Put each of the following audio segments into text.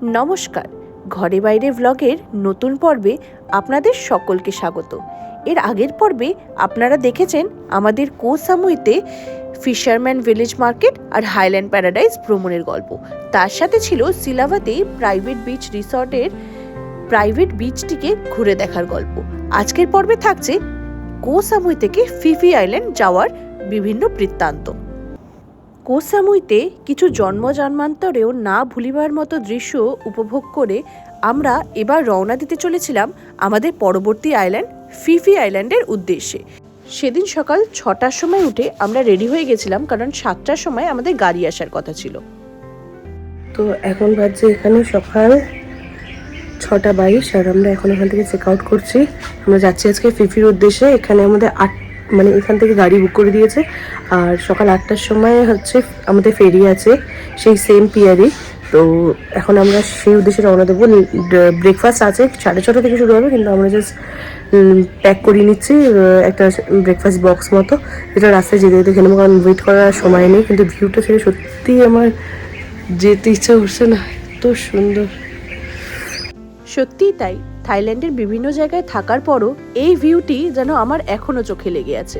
নমস্কার, ঘরে বাইরে ব্লগের নতুন পর্বে আপনাদের সকলকে স্বাগত। এর আগের পর্বে আপনারা দেখেছেন আমাদের কোঁ সামুইতে ফিশারম্যান ভিলেজ মার্কেট আর হাইল্যান্ড প্যারাডাইস ভ্রমণের গল্প। তার সাথে ছিল সিলাভাতে প্রাইভেট বিচ রিসর্টের প্রাইভেট বিচটিকে ঘুরে দেখার গল্প। আজকের পর্বে থাকছে কোঁ সামুই থেকে ফিফি আইল্যান্ড যাওয়ার বিভিন্ন বৃত্তান্ত। কোঁ সামুইতে কিছু জন্মান্তরেও না ভুলিবার মতো দৃশ্য উপভোগ করে আমরা এবার রওনা দিতে চলেছিলাম আমাদের পরবর্তী আইল্যান্ড ফিফি আইল্যান্ডের উদ্দেশ্যে। সেদিন সকাল 6টার সময় উঠে আমরা রেডি হয়ে গেছিলাম, কারণ 7টার সময় আমাদের গাড়ি আসার কথা ছিল। তো এখন বাজছে এখানে সকাল 6:22 আর আমরা এখন এখান থেকে চেক আউট করছি। আমরা যাচ্ছি আজকে ফিফির উদ্দেশ্যে। এখানে আমাদের এখান থেকে গাড়ি বুক করে দিয়েছে, আর সকাল 8টার সময় হচ্ছে আমাদের ফেরি আছে সেই সেম পিয়ারে। তো এখন আমরা সেই উদ্দেশ্যে রওনা দেবো। ব্রেকফাস্ট আছে 6:30 থেকে শুরু হবে, কিন্তু আমরা জাস্ট প্যাক করিয়ে নিচ্ছি একটা ব্রেকফাস্ট বক্স মতো, যেটা রাস্তায় যেতে যেতে খেলাম, কারণ ওয়েট করার সময় নেই। কিন্তু ভিউটা ছেড়ে সত্যিই আমার যেতে ইচ্ছা করছে না, এত সুন্দর। সত্যিই তাই, থাইল্যান্ডের বিভিন্ন জায়গায় থাকার পরও এই ভিউটি যেন আমার এখনো চোখে লেগে আছে।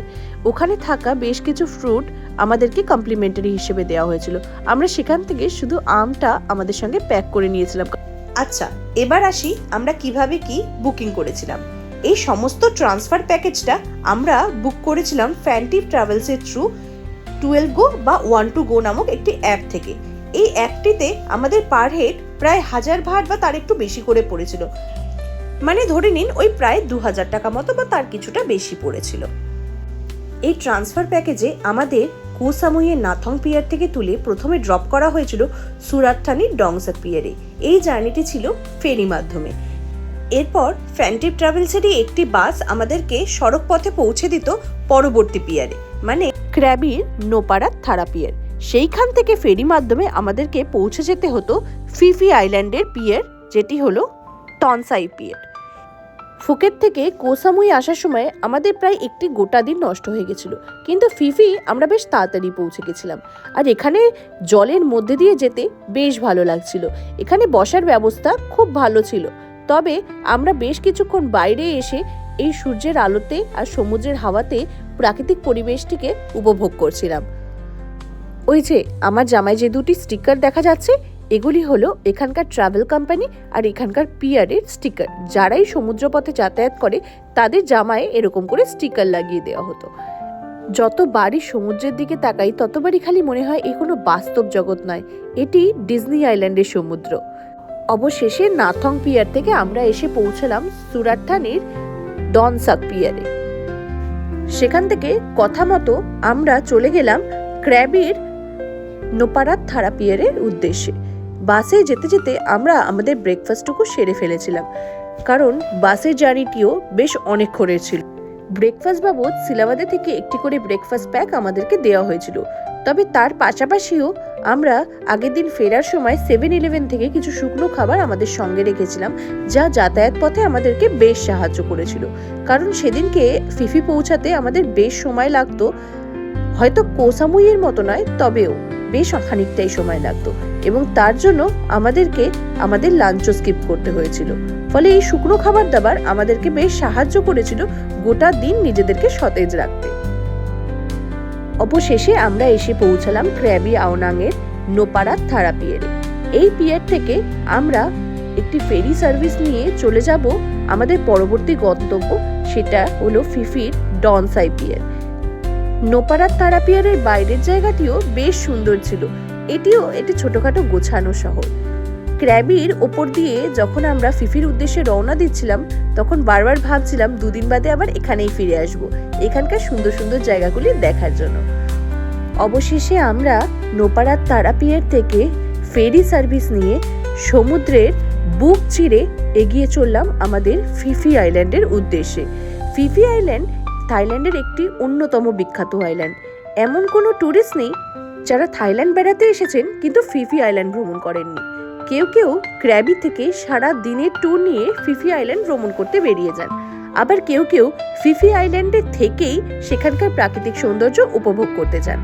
ওখানে থাকা বেশ কিছু ফ্রুট আমাদেরকে কমপ্লিমেন্টারি হিসেবে দেওয়া হয়েছিল। আমরা সেখান থেকে শুধু আমটা আমাদের সঙ্গে প্যাক করে নিয়েছিলাম। আচ্ছা, এবার আসি আমরা কিভাবে কি বুকিং করেছিলাম। এই সমস্ত ট্রান্সফার প্যাকেজটা আমরা বুক করেছিলাম ফ্যান্টিভ ট্রাভেলসের থ্রু 12 গো বা 1 গো নামক একটি অ্যাপ থেকে। এই অ্যাপটিতে আমাদের পার হেড প্রায় 1000 বাট বা তার একটু বেশি করে পড়েছিল, মানে ধরে নিন ওই প্রায় 2000 টাকা মতো বা তার কিছুটা বেশি পড়েছিল। এই ট্রান্সফার প্যাকেজে আমাদের কোঁ সামুইয়ের নাথং পিয়ার থেকে তুলে প্রথমে ড্রপ করা হয়েছিল সুরাট থানির ডংসাক পিয়ারে। এই জার্নিটি ছিল ফেরি মাধ্যমে। এরপর ফ্যান্টিভ ট্রাভেলসেরই একটি বাস আমাদেরকে সড়ক পথে পৌঁছে দিত পরবর্তী পিয়ারে, মানে ক্র্যাবির নোপাড়া থারা পিয়ার। সেইখান থেকে ফেরি মাধ্যমে আমাদেরকে পৌঁছে যেতে হতো ফিফি আইল্যান্ডের পিয়ার, যেটি হলো টনসাই পিয়ার। ফুকেট থেকে কোঁ সামুই আসার সময় আমাদের প্রায় একটি গোটা দিন নষ্ট হয়ে গেছিল, কিন্তু ফিফি আমরা বেশ তাড়াতাড়ি পৌঁছে গেছিলাম। আর এখানে জলের মধ্যে দিয়ে যেতে বেশ ভালো লাগছিল। এখানে বসার ব্যবস্থা খুব ভালো ছিল, তবে আমরা বেশ কিছুক্ষণ বাইরে এসে এই সূর্যের আলোতে আর সমুদ্রের হাওয়াতে প্রাকৃতিক পরিবেশটিকে উপভোগ করছিলাম। ওই যে আমার জামায় যে দুটি স্টিকার দেখা যাচ্ছে, এগুলি হলো এখানকার ট্রাভেল কোম্পানি আর এখানকার পিয়ারের স্টিকার। যারাই সমুদ্রপথে যাতায়াত করে তাদের জামায় এরকম করে স্টিকার লাগিয়ে দেওয়া হতো। যতবারই সমুদ্রের দিকে তাকাই ততবারই খালি মনে হয় এ কোনো বাস্তব জগৎ নয়, এটি ডিজনি আইল্যান্ডের সমুদ্র। অবশেষে নাথং পিয়ার থেকে আমরা এসে পৌঁছলাম সুরাট থানির ডনসাক পিয়ারে। সেখান থেকে কথা মতো আমরা চলে গেলাম ক্র্যাবির নোপাড়া থারা পিয়ারের উদ্দেশ্যে। বাসে যেতে যেতে আমরা আমাদের ব্রেকফাস্টটুকু সেরে ফেলেছিলাম, কারণ বাসের জার্নিটিও বেশ অনেকক্ষণের ছিল। ব্রেকফাস্ট বাবদ সিলাভাদে থেকে একটি করে ব্রেকফাস্ট প্যাক আমাদেরকে দেওয়া হয়েছিল, তবে তার পাশাপাশিও আমরা আগের দিন ফেরার সময় 7-11 থেকে কিছু শুকনো খাবার আমাদের সঙ্গে রেখেছিলাম, যা যাতায়াত পথে আমাদেরকে বেশ সাহায্য করেছিল। কারণ সেদিনকে ফিফি পৌঁছাতে আমাদের বেশ সময় লাগতো, হয়তো কোঁ সামুইয়ের মতো নয়, তবেও বেশ খানিকটাই সময় লাগতো, এবং তার জন্য আমাদেরকে আমাদের লাঞ্চও স্কিপ করতে হয়েছিল। ফলে এই শুকনো খাবার দাবার আমাদেরকে বেশ সাহায্য করেছিল গোটা দিন নিজেদেরকে সতেজ রাখতে। অবশেষে আমরা এসে পৌঁছালাম ক্র্যাবি আওনাংয়ের নোপাড়া থারা পিয়ারে। এই পিয়ার থেকে আমরা একটি ফেরি সার্ভিস নিয়ে চলে যাব আমাদের পরবর্তী গন্তব্য, সেটা হলো ফিফির ডনসাই পিয়ার। নোপাড়া থারা পিয়ারের বাইরের জায়গাটিও বেশ সুন্দর ছিল। এটিও একটি ছোটখাটো গোছানো শহর। ক্র্যাবির ওপর দিয়ে যখন আমরা ফিফির উদ্দেশ্যে রওনা দিচ্ছিলাম, তখন বারবার ভাবছিলাম 2 দিন বাদে আবার এখানেই ফিরে আসব, এখানকার সুন্দর সুন্দর জায়গাগুলি দেখার জন্য। অবশেষে আমরা নোপাড়া থারা পিয়ার থেকে ফেরি সার্ভিস নিয়ে সমুদ্রের বুক চিরে এগিয়ে চললাম আমাদের ফিফি আইল্যান্ডের উদ্দেশ্যে। ফিফি আইল্যান্ড থাইল্যান্ডের একটি অন্যতম বিখ্যাত আইল্যান্ড। এমন কোনো ট্যুরিস্ট নেই যারা থাইল্যান্ড বেড়াতে এসেছেন কিন্তু ফিফি আইল্যান্ড ভ্রমণ করেননি। কেউ কেউ ক্র্যাবি থেকে সারা দিনের ট্যুর নিয়ে ফিফি আইল্যান্ড ভ্রমণ করতে বেরিয়ে যান, আবার কেউ কেউ ফিফি আইল্যান্ডে থেকেই সেখানকার প্রাকৃতিক সৌন্দর্য উপভোগ করতে চান।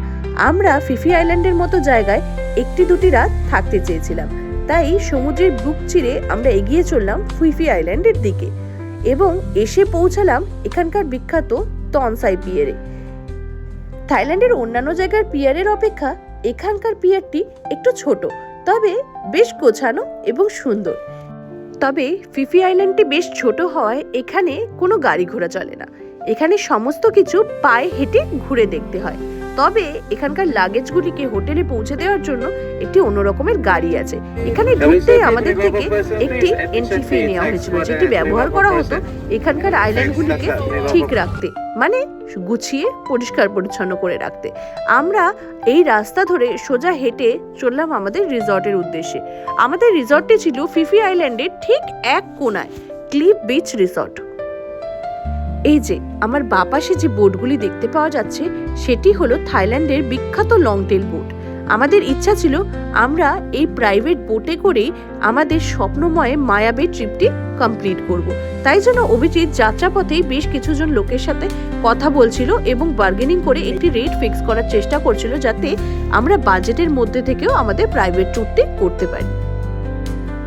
আমরা ফিফি আইল্যান্ডের মতো জায়গায় 1-2 রাত থাকতে চেয়েছিলাম, তাই সমুদ্রের বুক চিরে আমরা এগিয়ে চললাম ফুইফি আইল্যান্ডের দিকে এবং এসে পৌঁছালাম এখানকার বিখ্যাত তনসাই পিয়ারে। থাইল্যান্ডের অন্যান্য জায়গার পিয়ারের অপেক্ষা এখানকার পিয়ারটি একটু ছোট, তবে বেশ গোছানো এবং সুন্দর। তবে ফিফি আইল্যান্ডটি বেশ ছোট হওয়ায় এখানে কোনো গাড়ি ঘোড়া চলে না, এখানে সমস্ত কিছু পায়ে হেঁটে ঘুরে দেখতে হয়। তবে এখানকার লাগেজগুলিকে হোটেলে পৌঁছে দেওয়ার জন্য একটি অন্য রকমের গাড়ি আছে। এখানে ঢুকতেই আমাদের থেকে একটি এন্ট্রি ফি নেওয়া হয়েছিল, যেটি ব্যবহার করা হতো এখানকার আইল্যান্ডগুলিকে ঠিক রাখতে, মানে গুছিয়ে পরিষ্কার পরিচ্ছন্ন করে রাখতে। আমরা এই রাস্তা ধরে সোজা হেঁটে চললাম আমাদের রিসর্টের উদ্দেশ্যে। আমাদের রিসর্টটি ছিল ফিফি আইল্যান্ডের ঠিক এক কোণায়, ক্লিফ বিচ রিসর্ট। এই যে আমার বাঁ পাশে যে বোটগুলি দেখতে পাওয়া যাচ্ছে সেটি হলো থাইল্যান্ডের বিখ্যাত লংটেল বোট। আমাদের ইচ্ছা ছিল আমরা এই প্রাইভেট বোটে করেই আমাদের স্বপ্নময় মায়াবী ট্রিপটি কমপ্লিট করব। তাই জন্য অভিজিৎ যাত্রাপথেই বেশ কিছুজন লোকের সাথে কথা বলছিল এবং বার্গেনিং করে একটি রেট ফিক্স করার চেষ্টা করছিল, যাতে আমরা বাজেটের মধ্যে থেকেও আমাদের প্রাইভেট ট্যুরটি করতে পারি।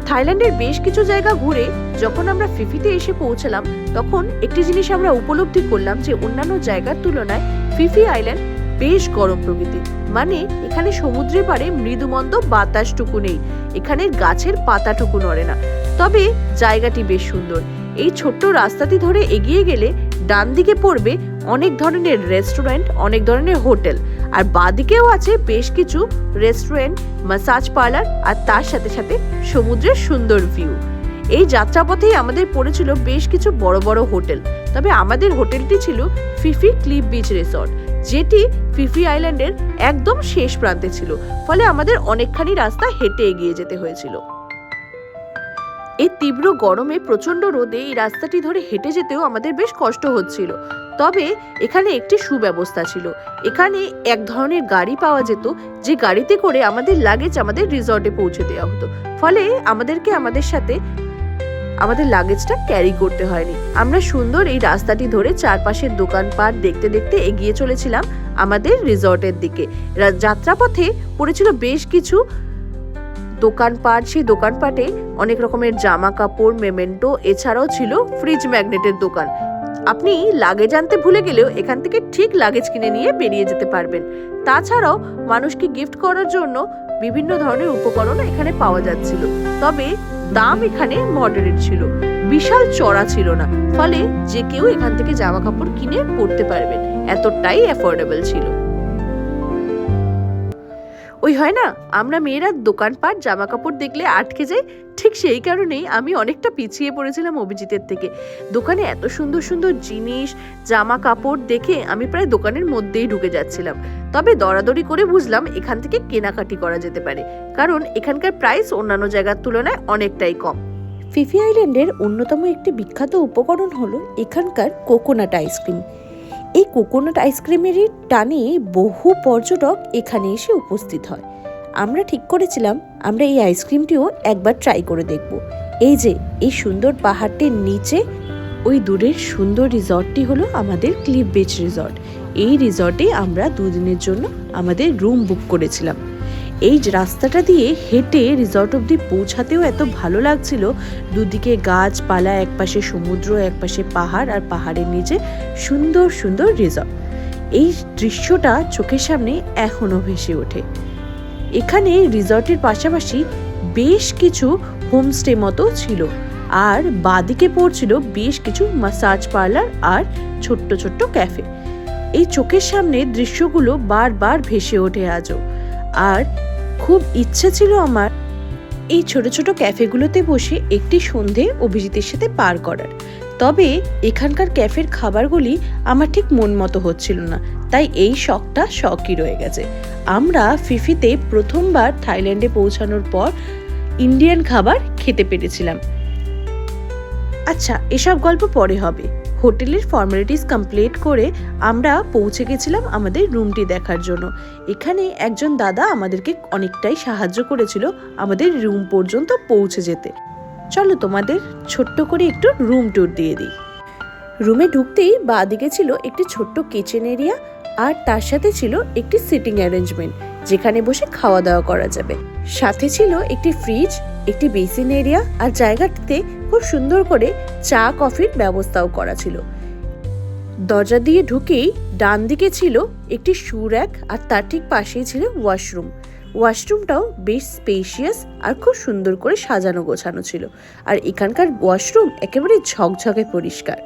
থাইল্যান্ডের বেশ কিছু জায়গা ঘুরে যখন আমরা ফিফিতে এসে পৌঁছালাম, তখন একটি জিনিস আমরা উপলব্ধি করলাম যে অন্যান্য জায়গার তুলনায় ফিফি আইল্যান্ড বেশ গরম প্রকৃতির। মানে এখানে সমুদ্রের পাড়ে মৃদুমন্দ বাতাসটুকু নেই, এখানের গাছের পাতাটুকু নড়ে না। তবে জায়গাটি বেশ সুন্দর। এই ছোট্ট রাস্তাটি ধরে এগিয়ে গেলে ডান দিকে পড়বে অনেক ধরনের রেস্টুরেন্ট, অনেক ধরনের হোটেল, আর বাঁদিকেও আছে বেশ কিছু রেস্টুরেন্ট, ম্যাসাজ পার্লার, আর তার সাথে সাথে সমুদ্রের সুন্দর ভিউ। এই যাত্রাপথেই আমাদের পড়েছিল বেশ কিছু বড় বড় হোটেল। তবে আমাদের হোটেলটি ছিল ফিফি ক্লিফ বিচ রিসর্ট, যেটি ফিফি আইল্যান্ডের একদম শেষ প্রান্তে ছিল, ফলে আমাদের অনেকখানি রাস্তা হেঁটে এগিয়ে যেতে হয়েছিল। এই তীব্র গরমে প্রচন্ড রোদে এই রাস্তাটি ধরে হেঁটে যেতেও আমাদের বেশ কষ্ট হচ্ছিল। তবে এখানে একটি সুব্যবস্থা ছিল, এখানে এক ধরনের গাড়ি পাওয়া যেত, যে গাড়িতে করে আমাদের লাগেজ আমাদের রিসর্টে পৌঁছে দেওয়া হতো, ফলে আমাদেরকে আমাদের সাথে আমাদের লাগেজটা ক্যারি করতে হয়নি। আমরা সুন্দর এই রাস্তাটি ধরে চারপাশের দোকানপাট দেখতে দেখতে এগিয়ে চলেছিলাম আমাদের রিসর্টের দিকে। যাত্রাপথে পড়েছিল বেশ কিছু দোকানপাট, সেই দোকানপাটে অনেক রকমের জামা কাপড়, মেমেন্টো, এছাড়াও ছিল ফ্রিজ ম্যাগনেটের দোকান। আপনি লাগেজ আনতে ভুলে গেলেও এখান থেকে ঠিক লাগেজ কিনে নিয়ে বেরিয়ে যেতে পারবেন। তাছাড়াও মানুষকে গিফট করার জন্য বিভিন্ন ধরনের উপকরণ এখানে পাওয়া যাচ্ছিল। তবে দাম এখানে মডারেট ছিল, বিশাল চড়া ছিল না, ফলে যে কেউ এখান থেকে জামা কাপড় কিনে পরতে পারবেন, এতটাই অ্যাফোর্ডেবল ছিল। ওই হয় না, আমরা মেয়েরা দোকানপাট জামা কাপড় দেখলে আটকে যাই, ঠিক সেই কারণেই আমি অনেকটা পিছিয়ে পড়েছিলাম অভিজিতের থেকে। দোকানে এত সুন্দর সুন্দর জিনিস, জামা কাপড় দেখে আমি প্রায় দোকানের মধ্যেই ঢুকে যাচ্ছিলাম। তবে দরাদরি করে বুঝলাম এখান থেকে কেনাকাটি করা যেতে পারে, কারণ এখানকার প্রাইস অন্যান্য জায়গার তুলনায় অনেকটাই কম। ফিফি আইল্যান্ডের অন্যতম একটি বিখ্যাত উপকরণ হলো এখানকার কোকোনাট আইসক্রিম। এই কোকোনাট আইসক্রিমেরই টানে বহু পর্যটক এখানে এসে উপস্থিত হয়। আমরা ঠিক করেছিলাম আমরা এই আইসক্রিমটিও একবার ট্রাই করে দেখব। এই যে এই সুন্দর পাহাড়টির নিচে ওই দূরের সুন্দর রিসর্টটি হলো আমাদের ক্লিফ বিচ রিসর্ট। এই রিসর্টে আমরা 2 দিনের জন্য আমাদের রুম বুক করেছিলাম। এই রাস্তাটা দিয়ে হেঁটে রিসর্ট অব্দি পৌঁছাতেও এত ভালো লাগছিল। দুদিকে গাছপালা, একপাশে সমুদ্র, একপাশে পাহাড়, আর পাহাড়ের নিচে সুন্দর সুন্দর রিসর্ট। এই দৃশ্যটা চোখের সামনে এখনো ভেসে ওঠে। এখানে রিসর্টের পাশাপাশি বেশ কিছু হোমস্টে মতো ছিল, আর বাদিকে পড়ছিল বেশ কিছু ম্যাসাজ পার্লার আর ছোট্ট ছোট্ট ক্যাফে। এই চোখের সামনে দৃশ্যগুলো বারবার ভেসে ওঠে আজও। আর খুব ইচ্ছে ছিল আমার এই ছোট ছোট ক্যাফেগুলোতে বসে একটি সন্ধে অভিজিতের সাথে পার করার। তবে এখানকার ক্যাফের খাবারগুলি আমার ঠিক মন মতো হচ্ছিল না, তাই এই শখটা শখই রয়ে গেছে। আমরা ফিফিতে প্রথমবার থাইল্যান্ডে পৌঁছানোর পর ইন্ডিয়ান খাবার খেতে পেরেছিলাম। আচ্ছা, এসব গল্প পরে হবে। হোটেলের ফর্মালিটিস কমপ্লিট করে আমরা পৌঁছে গেছিলাম আমাদের রুমটি দেখার জন্য। এখানে একজন দাদা আমাদেরকে অনেকটাই সাহায্য করেছিল আমাদের রুম পর্যন্ত পৌঁছে যেতে। চলো তোমাদের ছোট্ট করে একটু রুম ট্যুর দিয়ে দিই। রুমে ঢুকতেই বাঁ দিকে ছিল একটি ছোট্ট কিচেন এরিয়া, আর তার সাথে ছিল একটি সিটিং অ্যারেঞ্জমেন্ট, যেখানে বসে খাওয়া দাওয়া করা যাবে। সাথে ছিল একটি ফ্রিজ, একটি বেসিন এরিয়া, আর জায়গাটিতে খুব সুন্দর করে চা কফির ব্যবস্থাও করা ছিল। দরজা দিয়ে ঢুকেই ডান দিকে ছিল একটি শু র্যাক, আর তার ঠিক পাশেই ছিল ওয়াশরুম। ওয়াশরুমটাও বেশ স্পেশিয়াস আর খুব সুন্দর করে সাজানো গোছানো ছিল। আর এখানকার ওয়াশরুম একেবারে ঝকঝকে পরিষ্কার।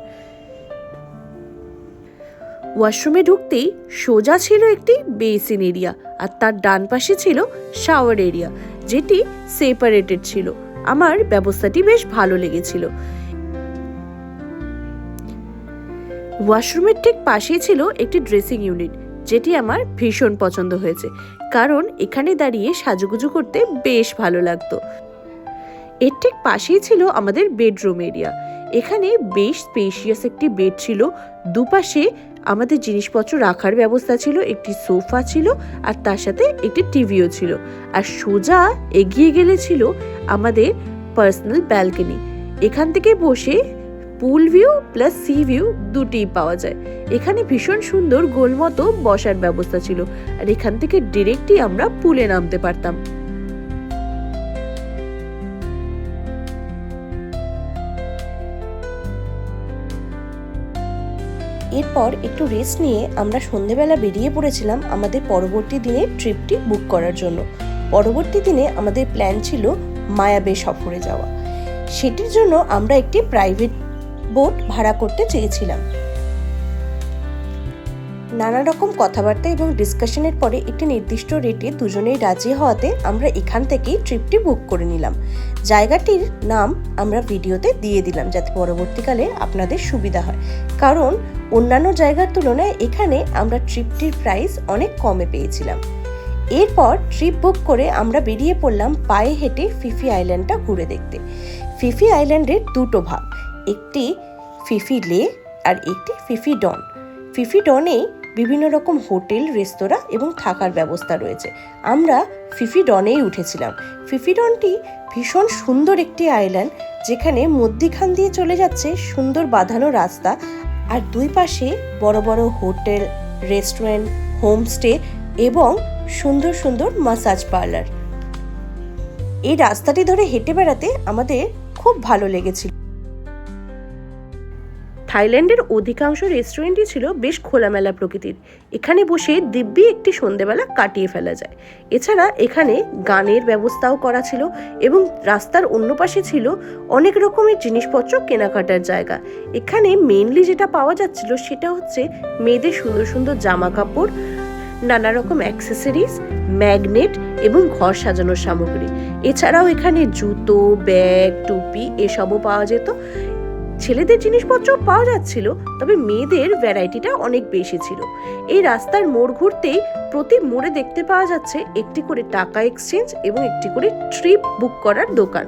ওয়াশরুমে ঢুকতেই সোজা ছিল একটি বেসিন এরিয়া, আর তার ডান পাশে ছিল শাওয়ার এরিয়া, যেটি সেপারেটেড ছিল। আমার ব্যবস্থাটি বেশ ভালো লেগেছিল। ওয়াশরুমের ঠিক পাশেই ছিল একটি ড্রেসিং ইউনিট, যেটি আমার ভীষণ পছন্দ হয়েছে, কারণ এখানে দাঁড়িয়ে সাজুগুজু করতে বেশ ভালো লাগতো। এর ঠিক পাশেই ছিল আমাদের বেডরুম এরিয়া। এখানে বেশ স্পেশিয়াস একটি বেড ছিল, দুপাশে আমাদের জিনিসপত্র রাখার ব্যবস্থা ছিল, একটি সোফা ছিল, আর তার সাথে একটি টিভিও ছিল। আর সোজা এগিয়ে গেলে ছিল আমাদের পার্সোনাল ব্যালকনি। এখান থেকে বসে পুল ভিউ প্লাস সি ভিউ দুটিই পাওয়া যায়। এখানে ভীষণ সুন্দর গোলমতো বসার ব্যবস্থা ছিল, আর এখান থেকে ডিরেক্টই আমরা পুলে নামতে পারতাম। এরপর একটু রেস্ট নিয়ে আমরা সন্ধেবেলা বেরিয়ে পড়েছিলাম আমাদের পরবর্তী দিনের ট্রিপটি বুক করার জন্য। পরবর্তী দিনে আমাদের প্ল্যান ছিল মায়াবে সফরে যাওয়া। সেটির জন্য আমরা একটি প্রাইভেট বোট ভাড়া করতে চেয়েছিলাম। নানা রকম কথাবার্তা এবং ডিসকাশনের পরে একটি নির্দিষ্ট রেটে দুজনেই রাজি হওয়াতে আমরা এখান থেকেই ট্রিপটি বুক করে নিলাম। জায়গাটির নাম আমরা ভিডিওতে দিয়ে দিলাম, যাতে পরবর্তীকালে আপনাদের সুবিধা হয়, কারণ অন্যান্য জায়গার তুলনায় এখানে আমরা ট্রিপটির প্রাইস অনেক কমে পেয়েছিলাম। এরপর ট্রিপ বুক করে আমরা বেরিয়ে পড়লাম পায়ে হেঁটে ফিফি আইল্যান্ডটা ঘুরে দেখতে। ফিফি আইল্যান্ডের দুটো ভাগ, একটি ফিফি লে আর একটি ফিফি ডন। ফিফি ডনে বিভিন্ন রকম হোটেল, রেস্তোরাঁ এবং থাকার ব্যবস্থা রয়েছে। আমরা ফিফি ডনেই উঠেছিলাম। ফিফি ডনটি ভীষণ সুন্দর একটি আইল্যান্ড, যেখানে মধ্যিখান দিয়ে চলে যাচ্ছে সুন্দর বাঁধানো রাস্তা, আর দুই পাশে বড় বড় হোটেল, রেস্টুরেন্ট, হোমস্টে এবং সুন্দর সুন্দর মাসাজ পার্লার। এই রাস্তাটি ধরে হেঁটে বেড়াতে আমাদের খুব ভালো লেগেছিল। থাইল্যান্ডের অধিকাংশ রেস্টুরেন্টই ছিল বেশ খোলামেলা প্রকৃতির। এখানে বসে দিব্যি একটি সন্ধেবেলা কাটিয়ে ফেলা যায়। এছাড়া এখানে গানের ব্যবস্থাও করা ছিল, এবং রাস্তার অন্য পাশে ছিল অনেক রকমের জিনিসপত্র কেনাকাটার জায়গা। এখানে মেইনলি যেটা পাওয়া যাচ্ছিল সেটা হচ্ছে মেয়েদের সুন্দর সুন্দর জামা কাপড়, নানা রকম অ্যাক্সেসরিজ, ম্যাগনেট এবং ঘর সাজানোর সামগ্রী। এছাড়াও এখানে জুতো, ব্যাগ, টুপি এসবও পাওয়া যেত। ছেলেদের জিনিসপত্র পাওয়া যাচ্ছিল, তবে মেয়েদের ভ্যারাইটিটা অনেক বেশি ছিল। এই রাস্তার মোড় ঘুরতেই প্রতি মোড়ে দেখতে পাওয়া যাচ্ছে একটি করে টাকা এক্সচেঞ্জ এবং একটি করে ট্রিপ বুক করার দোকান।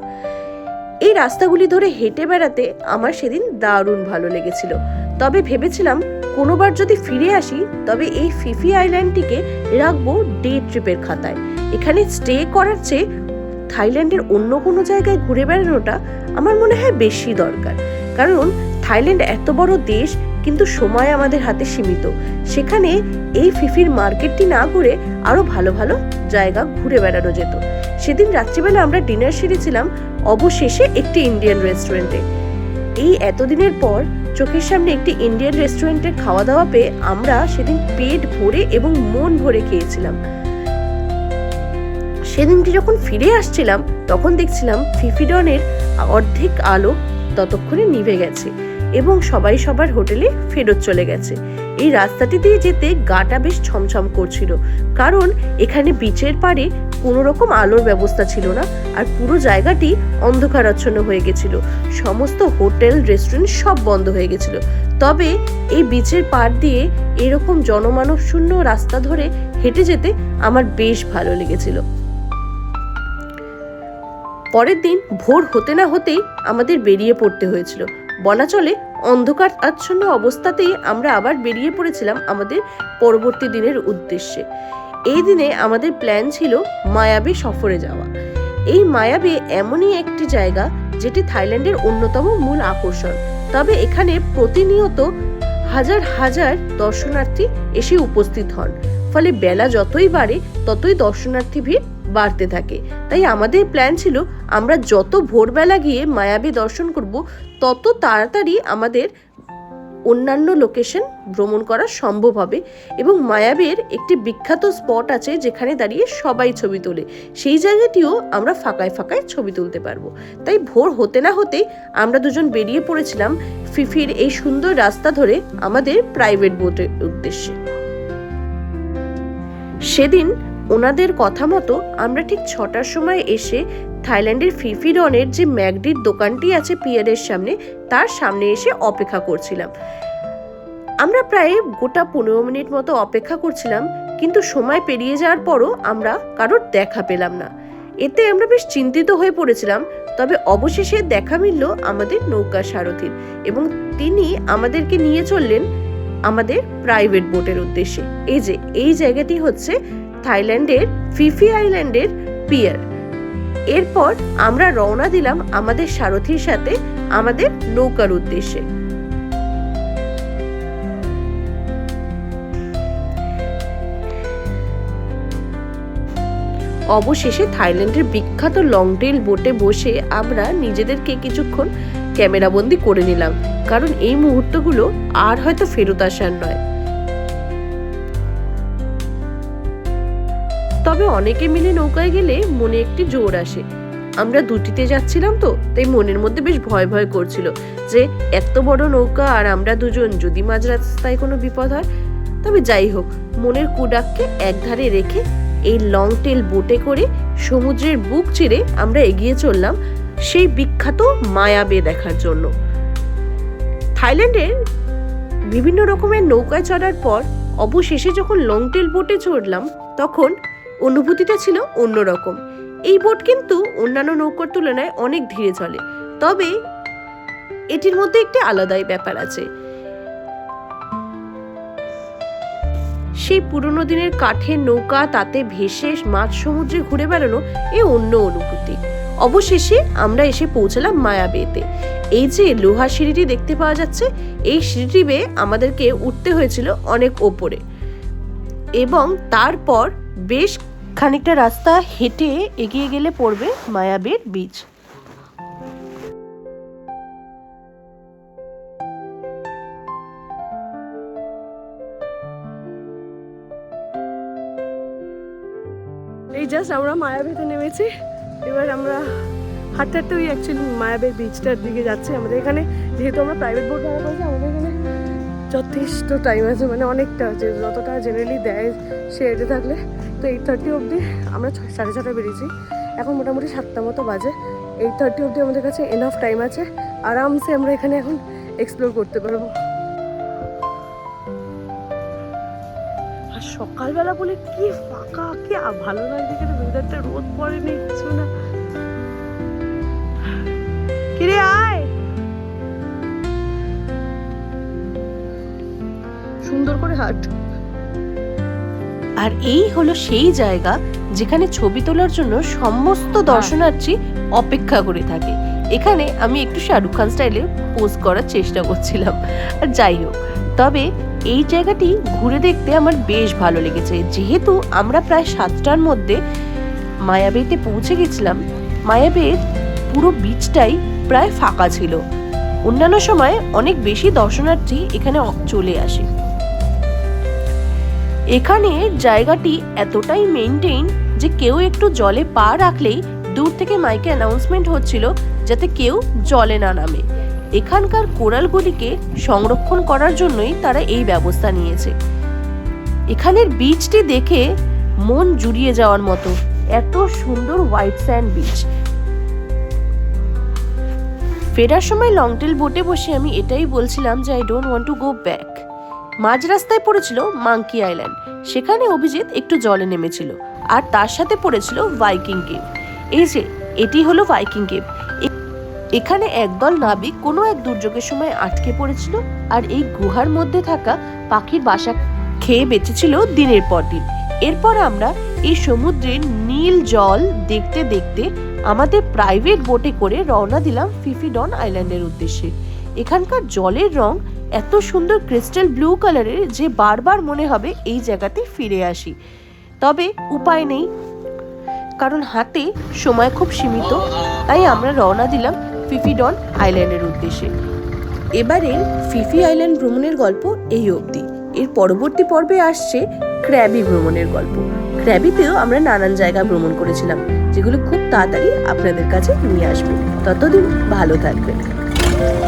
এই রাস্তাগুলি ধরে হেঁটে বেড়াতে আমার সেদিন দারুণ ভালো লেগেছিল। তবে ভেবেছিলাম কোনোবার যদি ফিরে আসি তবে এই ফিফি আইল্যান্ডটিকে রাখবো ডে ট্রিপের খাতায়। এখানে স্টে করার চেয়ে থাইল্যান্ডের অন্য কোনো জায়গায় ঘুরে বেড়ানোটা আমার মনে হয় বেশি দরকার, কারণ থাইল্যান্ড এত বড় দেশ, কিন্তু সময় আমাদের হাতে সীমিত। সেখানে এই ফিফির মার্কেটটি না ঘুরে আরো ভালো ভালো জায়গা ঘুরে বেড়ানো যেত। সেদিন রাত্রিবেলা আমরা ডিনার সেরেছিলাম অবশেষে একটি ইন্ডিয়ান রেস্টুরেন্টে। এই এতদিনের পর চোখের সামনে একটি ইন্ডিয়ান রেস্টুরেন্টের খাওয়া দাওয়া পেয়ে আমরা সেদিন পেট ভরে এবং মন ভরে খেয়েছিলাম। সেদিনটি যখন ফিরে আসছিলাম তখন দেখছিলাম ফিফি ডনের অর্ধেক আলো ততক্ষণে নিভে গেছে এবং সবাই সবার হোটেলে ফেরত চলে গেছে। এই রাস্তাটি দিয়ে যেতে গাটা বেশ ছমছম করছিল, কারণ এখানে বিচের পাড়ে কোনো রকম আলোর ব্যবস্থা ছিল না, আর পুরো জায়গাটি অন্ধকারাচ্ছন্ন হয়ে গেছিল। সমস্ত হোটেল, রেস্টুরেন্ট সব বন্ধ হয়ে গেছিল। তবে এই বিচের পাড় দিয়ে এরকম জনমানব শূন্য রাস্তা ধরে হেঁটে যেতে আমার বেশ ভালো লেগেছিল। পরের দিন ভোর হতে না হতেই আমাদের বেরিয়ে পড়তে হয়েছিল। বলা চলে অন্ধকার আচ্ছন্ন অবস্থাতেই আমরা আবার বেরিয়ে পড়েছিলাম আমাদের পরবর্তী দিনের উদ্দেশ্যে। এই দিনে আমাদের প্ল্যান ছিল মায়াবে সফরে যাওয়া। এই মায়াবে এমনই একটি জায়গা যেটি থাইল্যান্ডের অন্যতম মূল আকর্ষণ। তবে এখানে প্রতিনিয়ত হাজার হাজার দর্শনার্থী এসে উপস্থিত হন। ফলে বেলা যতই বাড়ে ততই দর্শনার্থী ভিড় বাড়তে থাকে। তাই আমাদের প্ল্যান ছিল আমরা যত ভোরবেলা গিয়ে মায়াবী দর্শন করব তত তাড়াতাড়ি আমাদের অন্যান্য লোকেশন ভ্রমণ করা সম্ভব হবে। এবং মায়াবীর একটি বিখ্যাত স্পট আছে যেখানে দাঁড়িয়ে সবাই ছবি তোলে, সেই জায়গাটিও আমরা ফাঁকায় ফাঁকায় ছবি তুলতে পারবো। তাই ভোর হতে না হতেই আমরা দুজন বেরিয়ে পড়েছিলাম ফিফির এই সুন্দর রাস্তা ধরে আমাদের প্রাইভেট বোটের উদ্দেশ্যে। সেদিন ওনাদের কথা মতো আমরা ঠিক 6টার সময় এসে থাইল্যান্ডের ফিফি ডনের যে ম্যাকডির দোকানটি আছে পিয়ারের সামনে, তার সামনে এসে অপেক্ষা করছিলাম। আমরা প্রায় গোটা 15 মিনিট মতো অপেক্ষা করছিলাম, কিন্তু সময় পেরিয়ে যাওয়ার পরও আমরা কারোর দেখা পেলাম না। এতে আমরা বেশ চিন্তিত হয়ে পড়েছিলাম। তবে অবশেষে দেখা মিলল আমাদের নৌকা সারথীর, এবং তিনি আমাদেরকে নিয়ে চললেন আমাদের প্রাইভেট বোটের উদ্দেশ্যে। এই জায়গাটি হচ্ছে থাইল্যান্ডের ফিফি আইল্যান্ডের পিয়ার। এরপর আমরা রওনা দিলাম আমাদের সারথীর সাথে আমাদের নৌকার উদ্দেশ্যে। অবশেষে থাইল্যান্ডের বিখ্যাত লংটেল বোটে বসে আমরা নিজেদেরকে কিছুক্ষণ ক্যামেরাবন্দি করে নিলাম, কারণ এই মুহূর্তগুলো আর হয়তো ফেরত আসার নয়। তবে অনেকে মিলে নৌকায় গেলে মনে একটি জোর আসে। আমরা দুটিতে যাচ্ছিলাম তো, তাই মনের মধ্যে বেশ ভয় ভয় করছিল যে এত বড় নৌকা আর আমরা দুজন, যদি মাঝ রাস্তায় কোনো বিপদ হয়। তবে যাই হোক, মনের কুডাককে একধারে রেখে এই লং টেল বোটে করে সমুদ্রের বুক চিরে আমরা এগিয়ে চললাম সেই বিখ্যাত মায়া বে দেখার জন্য। থাইল্যান্ডের বিভিন্ন রকমের নৌকায় চড়ার পর অবশেষে যখন লং টেল বোটে চড়লাম, তখন অনুভূতিটা ছিল অন্যরকম। এই বোট কিন্তু অন্যান্য নৌকার তুলনায় অনেক ধীরে চলে, তবে এটির মধ্যে একটি আলাদাই ব্যাপার আছে। সেই পুরনো দিনের কাঠের নৌকা, তাতে ভেসে মাঝ সমুদ্রে ঘুরে বেড়ানো এ অন্য অনুভূতি। অবশেষে আমরা এসে পৌঁছলাম মায়া বেতে। এই যে লোহার সিঁড়িটি দেখতে পাওয়া যাচ্ছে, এই সিঁড়িটি বেয়ে আমাদেরকে উঠতে হয়েছিল অনেক ওপরে, এবং তারপর বেশ খানিকটা রাস্তা হেঁটে এগিয়ে গেলে পড়বে মায়াবের বিচ। এই জাস্ট আমরা মায়াবেতে নেমেছি। এবার আমরা হাঁটতে হাঁটতে ওই অ্যাকচুয়ালি মায়াবের বিচটার দিকে যাচ্ছি। আমাদের এখানে যেহেতু আমরা প্রাইভেট বোট ভাড়া করেছি, আমাদের এখানে যথেষ্ট টাইম আছে, মানে অনেকটা আছে, যতটা জেনারেলি দেয় সে এটে থাকলে। তো 8:30 অবধি আমরা 6:30 বেরিয়েছি, এখন মোটামুটি 7টা মতো বাজে। 8:30 অবধি আমাদের কাছে এনাফ টাইম আছে, আরামসে আমরা এখানে এখন এক্সপ্লোর করতে পারবো। আর সকালবেলা বলে কি ফাঁকা, কি ভালো লাগছে এখানে, ওয়েদারটা রোদ পড়েনি, কিছু না। কিরে আয়, সুন্দর করে হাঁট। আর এই হলো সেই জায়গা যেখানে ছবি তোলার জন্য সমস্ত দর্শনার্থী অপেক্ষা করে থাকে। এখানে আমি একটু শাহরুখ খান স্টাইলে পোজ করার চেষ্টা করছিলাম। আর যাই হোক, তবে এই জায়গাটি ঘুরে দেখতে আমার বেশ ভালো লেগেছে। যেহেতু আমরা প্রায় 7টার মধ্যে মায়াবেতে পৌঁছে গেছিলাম, মায়াবের পুরো বিচটাই প্রায় ফাঁকা ছিল। অন্যান্য সময় অনেক বেশি দর্শনার্থী এখানে চলে আসে। এখানে জায়গাটি এতটাই মেইনটেইন যে কেউ একটু জলে পা রাখলেই দূর থেকে মাইকে অ্যানাউন্সমেন্ট হচ্ছিল যাতে কেউ জলে না নামে। এখানকার কোরালগুলিকে সংরক্ষণ করার জন্যই তারা এই ব্যবস্থা নিয়েছে। এখানের বিচটি দেখে মন জুড়িয়ে যাওয়ার মতো, এত সুন্দর হোয়াইট স্যান্ড বিচ। ফেরার সময় লংটেল বোটে বসে আমি এটাই বলছিলাম যে I don't want to go back. মাঝ রাস্তায় পড়েছিল মাঙ্কি আইল্যান্ড, সেখানে অভিজিৎ একটু জলে নেমেছিল, আর তার সাথে পড়েছিল ভাইকিং কেভ। এই যে এটি হলো ভাইকিং কেভ। এখানে একদল নাবিক কোনো এক দুর্যোগের সময় আটকে পড়েছিল, আর এই গুহার মধ্যে থাকা পাখির বাসা খেয়ে বেঁচেছিল দিনের পর দিন। এরপর আমরা এই সমুদ্রের নীল জল দেখতে দেখতে আমাদের প্রাইভেট বোটে করে রওনা দিলাম ফিফি ডন আইল্যান্ডের উদ্দেশ্যে। এখানকার জলের রং এত সুন্দর ক্রিস্টাল ব্লু কালারের যে বারবার মনে হবে এই জায়গাতে ফিরে আসি। তবে উপায় নেই, কারণ হাতে সময় খুব সীমিত, তাই আমরা রওনা দিলাম ফিফিডন আইল্যান্ডের উদ্দেশ্যে। এবারের ফিফি আইল্যান্ড ভ্রমণের গল্প এই অবধি। এর পরবর্তী পর্বে আসছে ক্র্যাবি ভ্রমণের গল্প। ক্র্যাবিতেও আমরা নানান জায়গা ভ্রমণ করেছিলাম, যেগুলো খুব তাড়াতাড়ি আপনাদের কাছে নিয়ে আসবো। ততদিন ভালো থাকবেন।